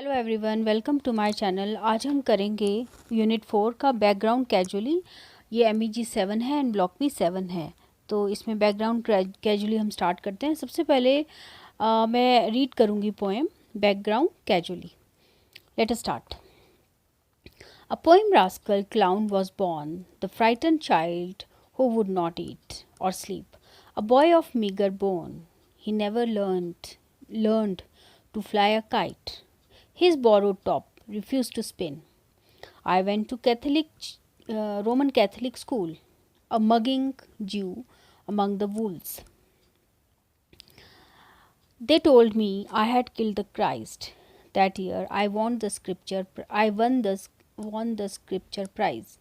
Hello everyone, welcome to my channel. आज हम करेंगे यूनिट 4 का बैकग्राउंड कैजुअली। ये MEG 7 है एंड ब्लॉक भी 7 है। तो इसमें बैकग्राउंड कैजुअली हम स्टार्ट करते हैं। सबसे पहले मैं रीड करूँगी poem background casually. Late us start. A poem rascal clown was born, the frightened child who would not eat or sleep, a boy of meager bone. He never learned to fly a kite. His borrowed top refused to spin. I went to Roman Catholic school, a mugging Jew among the wolves. They told me I had killed the Christ. That year won the scripture prize.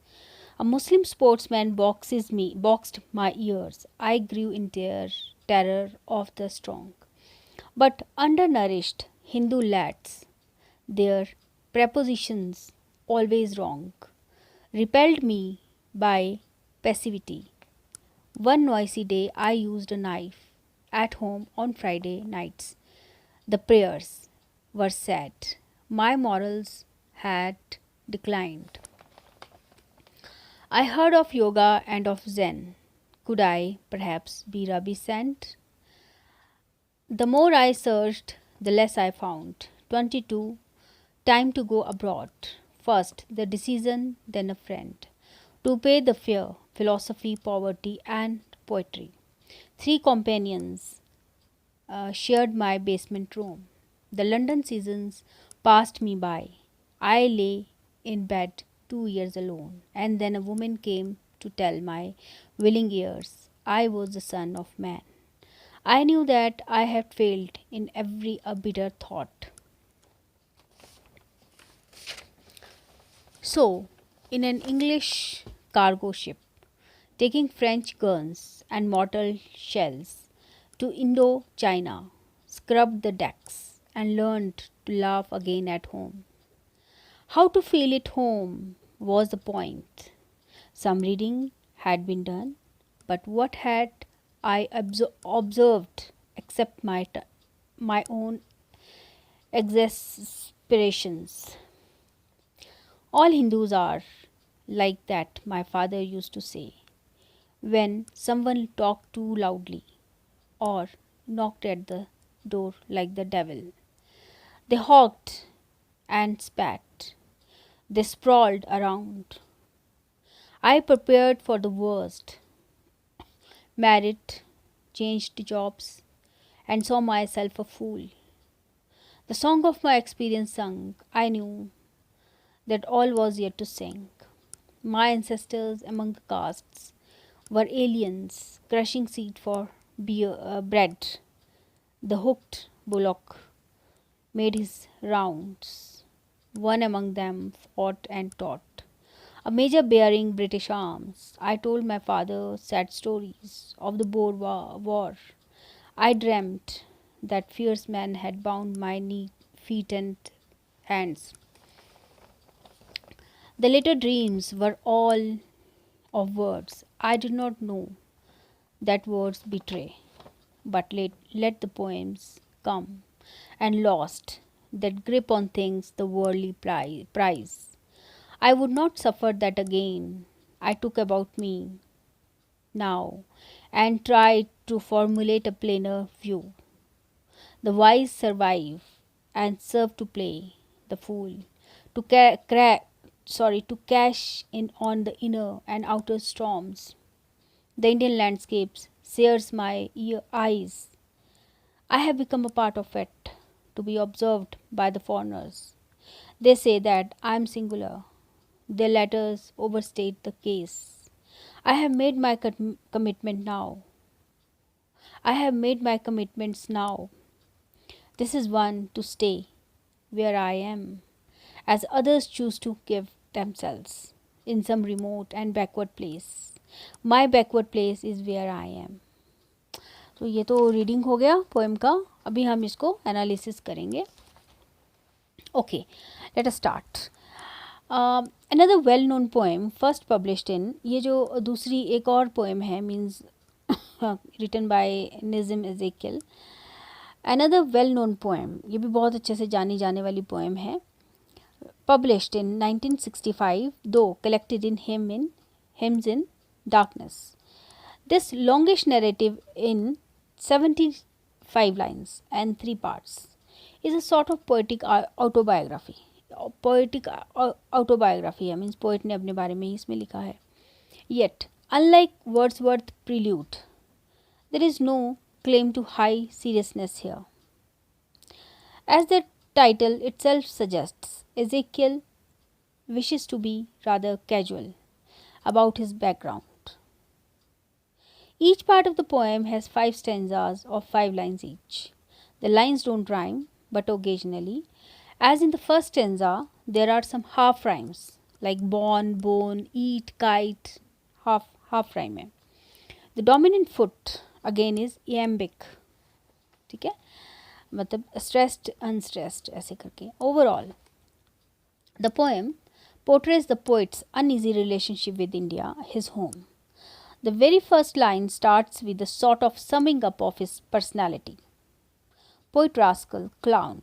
A Muslim sportsman boxed my ears. I grew in terror of the strong. But undernourished Hindu lads, their prepositions always wrong, repelled me by passivity. One noisy day I used a knife at home on Friday nights. The prayers were sad. My morals had declined. I heard of yoga and of Zen. Could I perhaps be Rabbi sent? The more I searched, the less I found. 22. Time to go abroad. First, the decision, then a friend. To pay the fare, philosophy, poverty, and poetry. 3 companions shared my basement room. The London seasons passed me by. I lay in bed 2 years alone, and then a woman came to tell my willing ears I was the son of man. I knew that I had failed in every bitter thought. So, in an English cargo ship, taking French guns and mortar shells to Indochina, scrubbed the decks and learned to laugh again at home. How to feel at home was the point. Some reading had been done, but what had I observed except my own exasperations? All Hindus are like that, my father used to say, when someone talked too loudly or knocked at the door like the devil. They hawked and spat. They sprawled around. I prepared for the worst, married, changed jobs, and saw myself a fool. The song of my experience sung, I knew that all was yet to sing. My ancestors among the castes were aliens, crushing seed for bread. The hooked bullock made his rounds. One among them fought and taught. A major bearing British arms. I told my father sad stories of the Boer War. I dreamt that fierce man had bound my feet and hands. The later dreams were all of words. I did not know that words betray, but let the poems come and lost that grip on things the worldly prize. I would not suffer that again. I took about me now and tried to formulate a plainer view. The wise survive and serve to play the fool, to to cash in on the inner and outer storms. The Indian landscapes sears my eyes. I have become a part of it, to be observed by the foreigners. They say that I am singular. Their letters overstate the case. I have made my commitment now. I have made my commitments now. This is one to stay where I am, as others choose to give themselves in some remote and backward place. My backward place is where I am. तो ये तो reading हो गया poem का। अभी हम इसको analysis करेंगे। Okay, let us start. Another well known poem first published in, ये जो दूसरी एक और पोएम है means written by Nissim Ezekiel, Another well known poem, ये भी बहुत अच्छे से जानी जाने वाली poem है, published in 1965, though collected in Hymns in Darkness. This longish narrative in 75 lines and 3 parts is a sort of poetic autobiography. Poetic autobiography है, means poet ने अपने बारे में ही इसमें लिखा है. Yet, unlike Wordsworth's prelude, there is no claim to high seriousness here. As the title itself suggests, Ezekiel wishes to be rather casual about his background. Each part of the poem has 5 stanzas of 5 lines each. The lines don't rhyme, but occasionally, as in the first stanza, there are some half rhymes like born, bone, eat, kite, half rhyme है. The dominant foot again is iambic, ठीक है, मतलब stressed, unstressed ऐसे करके. Overall, the poem portrays the poet's uneasy relationship with India, his home. The very first line starts with a sort of summing up of his personality. Poet rascal, clown.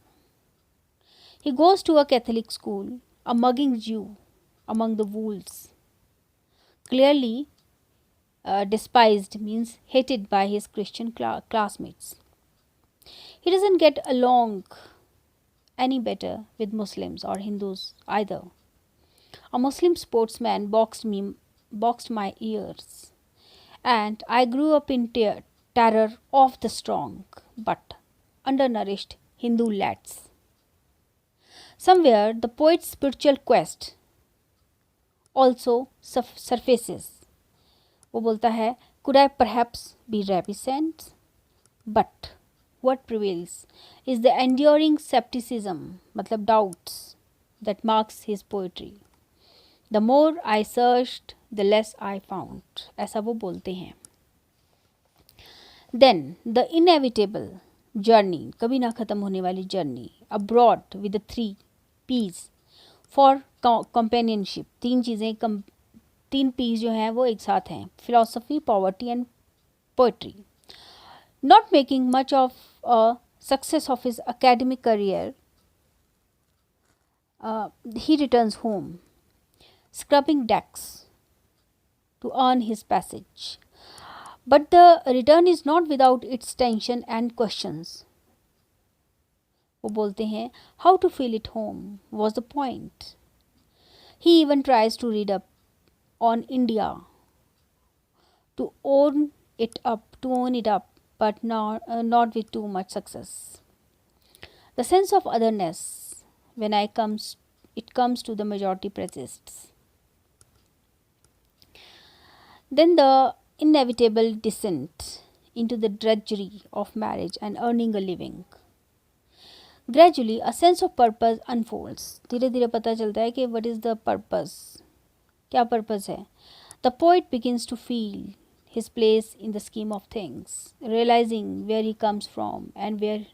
He goes to a Catholic school, a mugging Jew among the wolves. Clearly despised, means hated by his Christian classmates. He doesn't get along any better with Muslims or Hindus either. A Muslim sportsman boxed my ears, and I grew up in terror of the strong but undernourished Hindu lads. Somewhere the poet's spiritual quest also surfaces. वो बोलता है, could I perhaps be reticent? But what prevails is the enduring skepticism, मतलब doubts, that marks his poetry. The more I searched, the less I found. ऐसा वो बोलते हैं. Then the inevitable journey, कभी ना खत्म होने वाली journey, abroad with the 3 P's for companionship. 3 चीज़ें 3 P's जो हैं वो एक साथ हैं, philosophy, poverty and poetry. Not making much of a success of his academic career, he returns home, scrubbing decks to earn his passage. But the return is not without its tension and questions. वो बोलते हैं, how to feel at home was the point. He even tries to read up on India, to own it up, but not with too much success. The sense of otherness, when it comes to the majority persists. Then the inevitable descent into the drudgery of marriage and earning a living. Gradually, a sense of purpose unfolds. धीरे धीरे पता चलता है कि what is the purpose, क्या purpose है. The poet begins to feel his place in the scheme of things, realizing where he comes from and where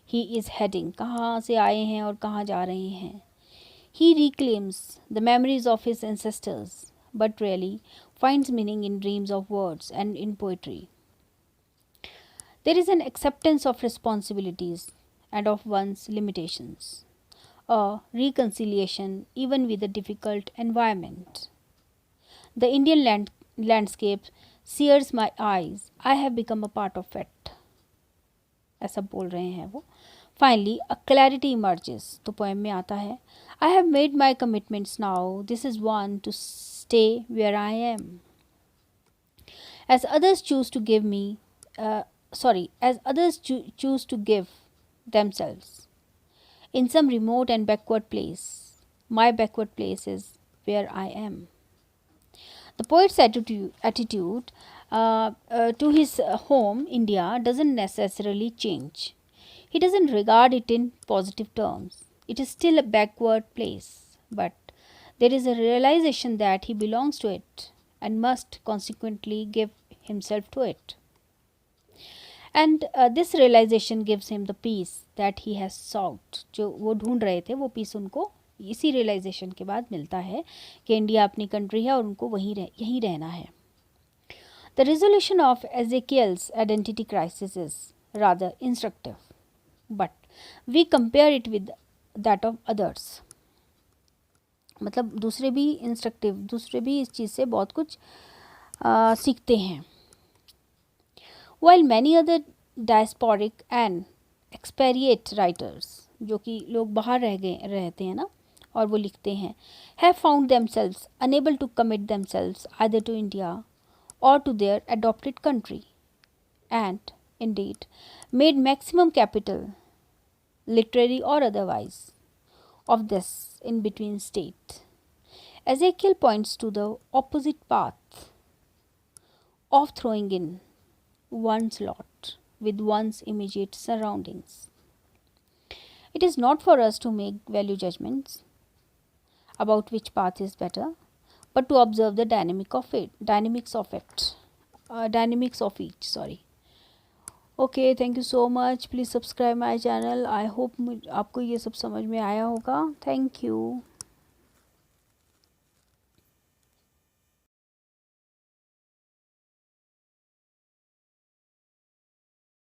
he is heading, कहाँ से आए हैं और कहाँ जा रहे हैं. He reclaims the memories of his ancestors, but really finds meaning in dreams of words and in poetry. There is an acceptance of responsibilities and of one's limitations, a reconciliation even with a difficult environment. The Indian landscape sears my eyes. I have become a part of it. ऐसा बोल रहे हैं वो. Finally, a clarity emerges. तो poem में आता है, I have made my commitments now. This is one to stay where I am. As others choose to give themselves in some remote and backward place, my backward place is where I am. The poet's attitude to his home, India, doesn't necessarily change. He doesn't regard it in positive terms. It is still a backward place, but there is a realization that he belongs to it and must consequently give himself to it. And this realization gives him the peace that he has sought. जो वो ढूंढ रहे थे, वो peace उनको इसी realization के बाद मिलता है कि इंडिया अपनी country है और उनको यहीं रहना है. The resolution of Ezekiel's identity crisis is rather instructive. but we compare it with that of others. मतलब दूसरे भी इंस्ट्रक्टिव, दूसरे भी इस चीज़ से बहुत कुछ सीखते हैं. While many other diasporic and expatriate writers, जो कि लोग बाहर रहते हैं ना और वो लिखते हैं, have found themselves unable to commit themselves either to India or to their adopted country, and indeed made maximum capital, literary or otherwise, of this in between state. Ezekiel points to the opposite path of throwing in one's lot with one's immediate surroundings. It is not for us to make value judgments about which path is better, but to observe the dynamics of each. Sorry. Okay, thank you so much. Please subscribe my channel. I hope आपको ये सब समझ में आया होगा. Thank you.